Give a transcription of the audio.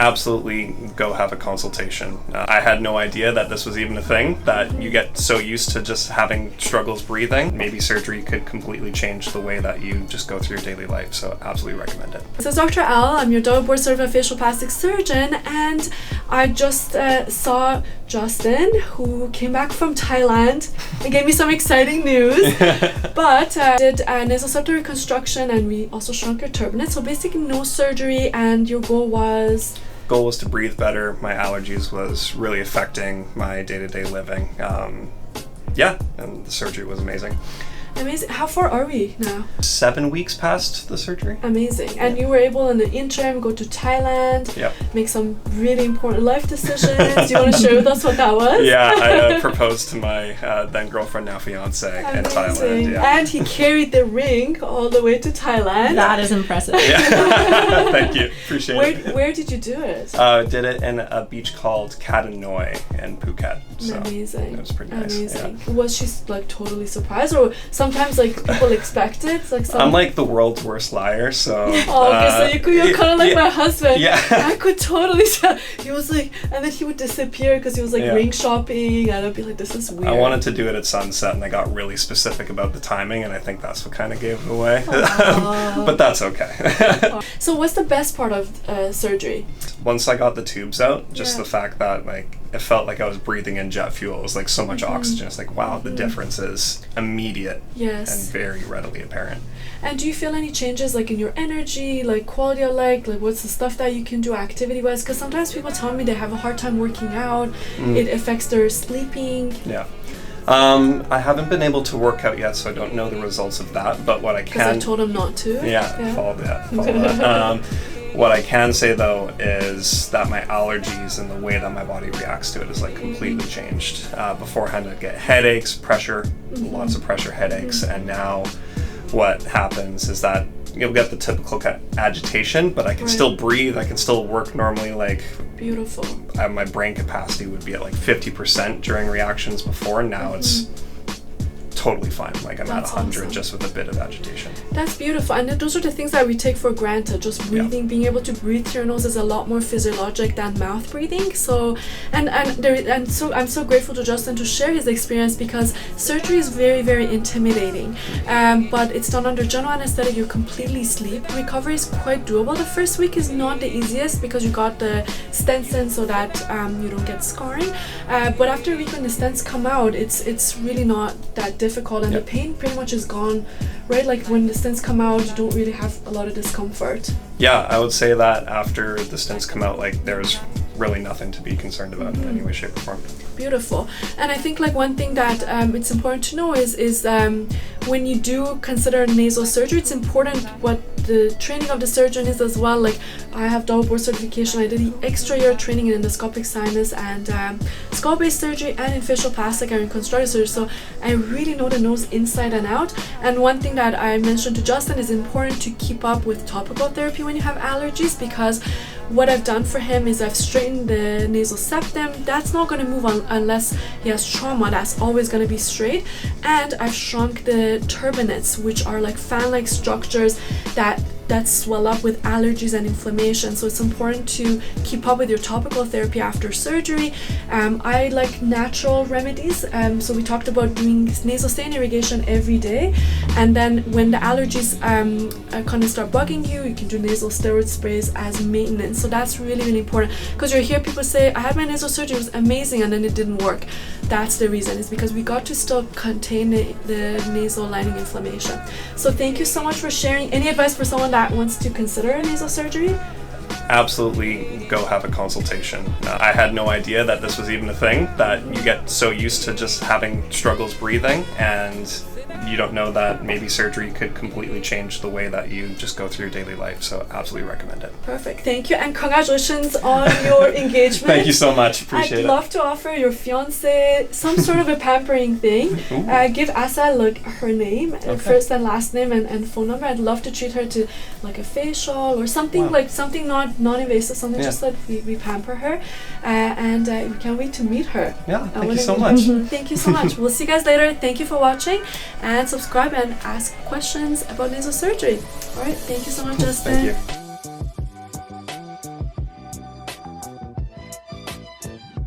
Absolutely go have a consultation. I had no idea that this was even a thing, that you get so used to just having struggles breathing. Maybe surgery could completely change the way that you just go through your daily life, so absolutely recommend it. This is Dr. Al. I'm your double board certified facial plastic surgeon, and I just saw Justin, who came back from Thailand and gave me some exciting news. But did nasal septal reconstruction, and we also shrunk your turbinates. So basically no surgery, and your goal was to breathe better. My allergies was really affecting my day-to-day living. And the surgery was amazing. Amazing. How far are we now? 7 weeks past the surgery. Amazing. And you were able in the interim go to Thailand, make some really important life decisions. Do you want to share with us what that was? Yeah, I proposed to my then girlfriend, now fiance, in Thailand. Yeah. And he carried the ring all the way to Thailand. That is impressive. Yeah. Thank you. Appreciate it. Where did you do it? Did it in a beach called Katanoi in Phuket. So amazing. It was pretty nice. Amazing. Yeah. Was she like totally surprised, or sometimes like people expect it? I'm like the world's worst liar, so. So you're kind of like my husband. Yeah. I could totally tell. He was like, and then he would disappear because he was like ring shopping, and I'd be like, this is weird. I wanted to do it at sunset, and I got really specific about the timing, and I think that's what kind of gave it away. But that's okay. So what's the best part of surgery? Once I got the tubes out, just the fact that like it felt like I was breathing in jet fuel. It was like so much oxygen. It's like, wow, the difference is immediate and very readily apparent. And do you feel any changes like in your energy, like quality of life, like what's the stuff that you can do activity-wise? Because sometimes people tell me they have a hard time working out. It affects their sleeping. Yeah. I haven't been able to work out yet, so I don't know the results of that. But what I can... Because I told him not to. Follow that. What I can say though is that my allergies and the way that my body reacts to it is like completely changed. Beforehand I'd get headaches, pressure, lots of pressure headaches, and now what happens is that you'll get the typical agitation, but I can still breathe, I can still work normally. Like beautiful. My brain capacity would be at like 50% during reactions before, and now it's totally fine. Like I'm at 100 just with a bit of agitation. That's beautiful, and those are the things that we take for granted. Just breathing, being able to breathe through your nose is a lot more physiologic than mouth breathing. So, so I'm so grateful to Justin to share his experience, because surgery is very, very intimidating. But it's done under general anesthetic. You completely sleep. Recovery is quite doable. The first week is not the easiest because you got the stents in so that you don't get scarring. But after a week when the stents come out, it's really not that difficult, and the pain pretty much is gone, right? Like when the stents come out, you don't really have a lot of discomfort. Yeah, I would say that after the stents come out, like there's really nothing to be concerned about in any way, shape, or form. Beautiful. And I think like one thing that it's important to know is when you do consider nasal surgery, it's important what the training of the surgeon is as well. Like I have double board certification. I did the extra year training in endoscopic sinus and skull-based surgery, and in facial plastic and reconstructive surgery. So I really know the nose inside and out. And one thing that I mentioned to Justin is important to keep up with topical therapy when you have allergies, because what I've done for him is I've straightened the nasal septum. That's not going to move on unless he has trauma. That's always going to be straight. And I've shrunk the turbinates, which are like fan-like structures that swell up with allergies and inflammation. So it's important to keep up with your topical therapy after surgery. I like natural remedies. So we talked about doing nasal stain irrigation every day. And then when the allergies kind of start bugging you, you can do nasal steroid sprays as maintenance. So that's really, really important, because you hear people say, I had my nasal surgery, it was amazing, and then it didn't work. That's the reason. It's because we got to still contain the nasal lining inflammation. So thank you so much for sharing. Any advice for someone that wants to consider a nasal surgery? Absolutely go have a consultation. I had no idea that this was even a thing, that you get so used to just having struggles breathing, and you don't know that maybe surgery could completely change the way that you just go through your daily life. So absolutely recommend it. Perfect. Thank you, and congratulations on your engagement. Thank you so much. Appreciate it. I'd love to offer your fiance some sort of a pampering thing. Give Asa like her name, first and last name, and phone number. I'd love to treat her to like a facial or something, like something non-invasive, something just that we pamper her, and we can't wait to meet her. Yeah, thank you so much. Thank you so much. We'll see you guys later. Thank you for watching, and subscribe and ask questions about nasal surgery. All right, thank you so much, Justin. Thank you.